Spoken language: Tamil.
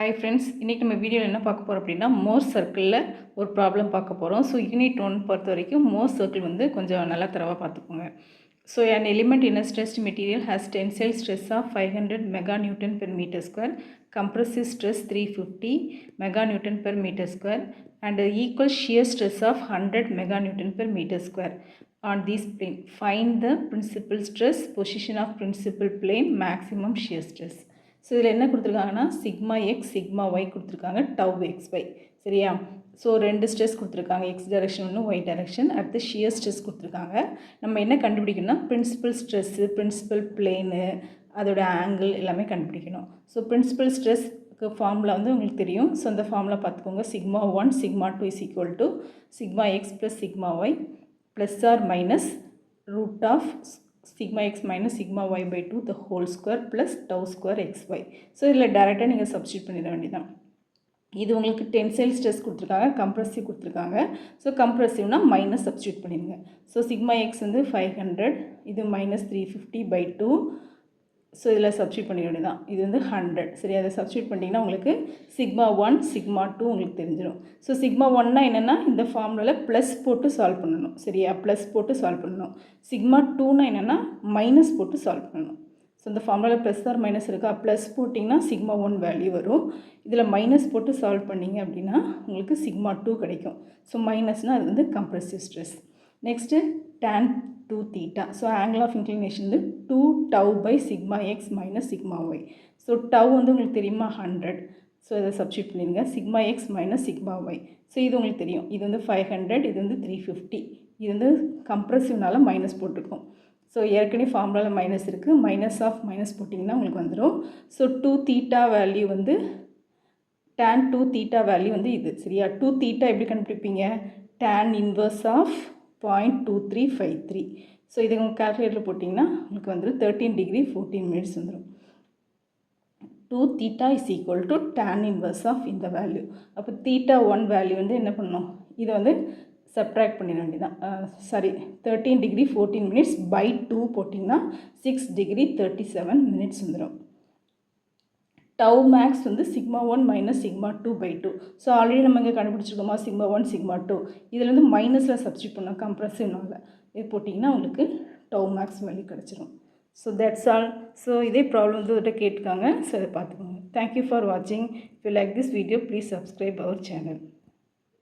ஹாய் ஃப்ரெண்ட்ஸ், இன்றைக்கி நம்ம வீடியோவில் என்ன பார்க்க போகிறோம் அப்படின்னா மோர் சர்க்கிளில் ஒரு ப்ராப்ளம் பார்க்க போகிறோம். ஸோ யூனிட் 1 பொறுத்த வரைக்கும் மோர் சர்க்கிள் வந்து கொஞ்சம் நல்லா தரவாக பார்த்துக்கோங்க. So an element in a stressed material has tensile stress of 500 meganewton per meter square, compressive stress 350 meganewton per meter square and the equal shear stress of 100 meganewton per meter square on this plane. Find the principal stress, position of principal plane, maximum shear stress. So இதில் என்ன கொடுத்துருக்காங்கன்னா சிக்மா எக்ஸ் சிக்மா ஒய் கொடுத்துருக்காங்க, டவ் எக்ஸ் ஒய். சரியா? ஸோ 2 ஸ்ட்ரெஸ் கொடுத்துருக்காங்க, எக்ஸ் டைரெக்ஷன் ஒன்று ஒய் டைரெக்ஷன். அடுத்து ஷியர் ஸ்ட்ரெஸ் கொடுத்துருக்காங்க. நம்ம என்ன கண்டுபிடிக்கணும்னா பிரின்சிபல் ஸ்ட்ரெஸ்ஸு, பிரின்சிபல் பிளேனு, அதோட ஆங்கிள் எல்லாமே கண்டுபிடிக்கணும். ஸோ பிரின்சிபல் ஸ்ட்ரெஸ்க்கு ஃபார்முலா வந்து உங்களுக்கு தெரியும். ஸோ அந்த ஃபார்முலா பார்த்துக்கோங்க. Sigma 1 sigma 2 is equal to sigma x plus sigma y plus r minus root of sigma x minus sigma y by 2 the whole square plus tau square xy. So இதில் டேரெக்டாக நீங்கள் சப்ஸ்டியூட் பண்ணிட வேண்டியதான். இது உங்களுக்கு டென்சைல் ஸ்ட்ரெஸ் கொடுத்துருக்காங்க, கம்ப்ரெசிவ் கொடுத்துருக்காங்க. ஸோ கம்ப்ரெசிவ்னா மைனஸ் சப்ஸ்டியூட் பண்ணிடுங்க. ஸோ சிக்மா எக்ஸ் வந்து 500, இது மைனஸ் 350 by 2. ஸோ இதில் சப்ஸ்டியூட் பண்ணிட வேண்டியதான். இது வந்து 100. சரி, அதை சப்ஸ்டியூட் பண்ணிட்டீங்கன்னா உங்களுக்கு சிக்மா 1 சிக்மா 2 உங்களுக்கு தெரிஞ்சிடும். ஸோ சிக்மா 1னா என்னென்னா இந்த ஃபார்முலாவில் ப்ளஸ் போட்டு சால்வ் பண்ணணும். சரியா? ப்ளஸ் போட்டு சால்வ் பண்ணணும். சிக்மா 2னா என்னென்னா மைனஸ் போட்டு சால்வ் பண்ணணும். ஸோ இந்த ஃபார்முலாவில் ப்ளஸ் ஆர் மைனஸ் இருக்கா, ப்ளஸ் போட்டிங்கன்னா சிக்மா 1 வேல்யூ வரும். இதில் மைனஸ் போட்டு சால்வ் பண்ணிங்க அப்படின்னா உங்களுக்கு சிக்மா 2 கிடைக்கும். ஸோ மைனஸ்னால் அது வந்து compressive stress. Next tan 2 theta. So angle of inclination வந்து 2 tau by sigma x minus sigma y. So tau வந்து உங்களுக்கு தெரியுமா 100. ஸோ இதை சப்ஸ்டியூட் பண்ணிடுங்க. sigma x minus sigma y. So இது உங்களுக்கு தெரியும். இது வந்து 500, இது வந்து 350. இது வந்து கம்ப்ரெசிவ்னால மைனஸ் போட்டுக்கும். ஸோ ஏற்கனவே ஃபார்முலாவில் மைனஸ் இருக்குது. மைனஸ் ஆஃப் மைனஸ் போட்டிங்கன்னா உங்களுக்கு வந்துடும். ஸோ 2 theta வேல்யூ வந்து tan 2 theta வேல்யூ வந்து இது. சரியா? 2 theta எப்படி கண்டுபிடிப்பீங்க? tan inverse of 0.2353. ஸோ இதை உங்கள் கால்குலேட்டர் போட்டிங்கன்னா உங்களுக்கு வந்துடும் 13 டிகிரி 14 மினிட்ஸ் வந்துடும். 2 theta is equal to tan inverse of இந்த வேல்யூ. அப்போ theta 1 வேல்யூ வந்து என்ன பண்ணணும், இதை வந்து சப்ட்ராக்ட் பண்ணிட வேண்டியதான். சாரி, 13 டிகிரி 14 மினிட்ஸ் பை 2 போட்டிங்கன்னா 6 டிகிரி 37 மினிட்ஸ் வந்துடும். டவு மேக்ஸ் வந்து sigma 1 minus sigma 2 by 2. So already நம்ம இங்கே கண்டுபிடிச்சிருக்கோமா சிக்மா 1 சிக்மா 2. இதில் வந்து மைனஸில் சப்ஸ்டியூட் பண்ணோம் கம்ப்ரெசிவ்னால. இது போட்டிங்கன்னா உங்களுக்கு டவு மேக்ஸ் வேல்யூ கிடச்சிரும். So that's all. ஸோ இதே ப்ராப்ளம் வந்து கேட்டுக்காங்க. ஸோ அதை பார்த்துக்கோங்க. தேங்க்யூ ஃபார் வாட்சிங். If you like this video please subscribe our channel.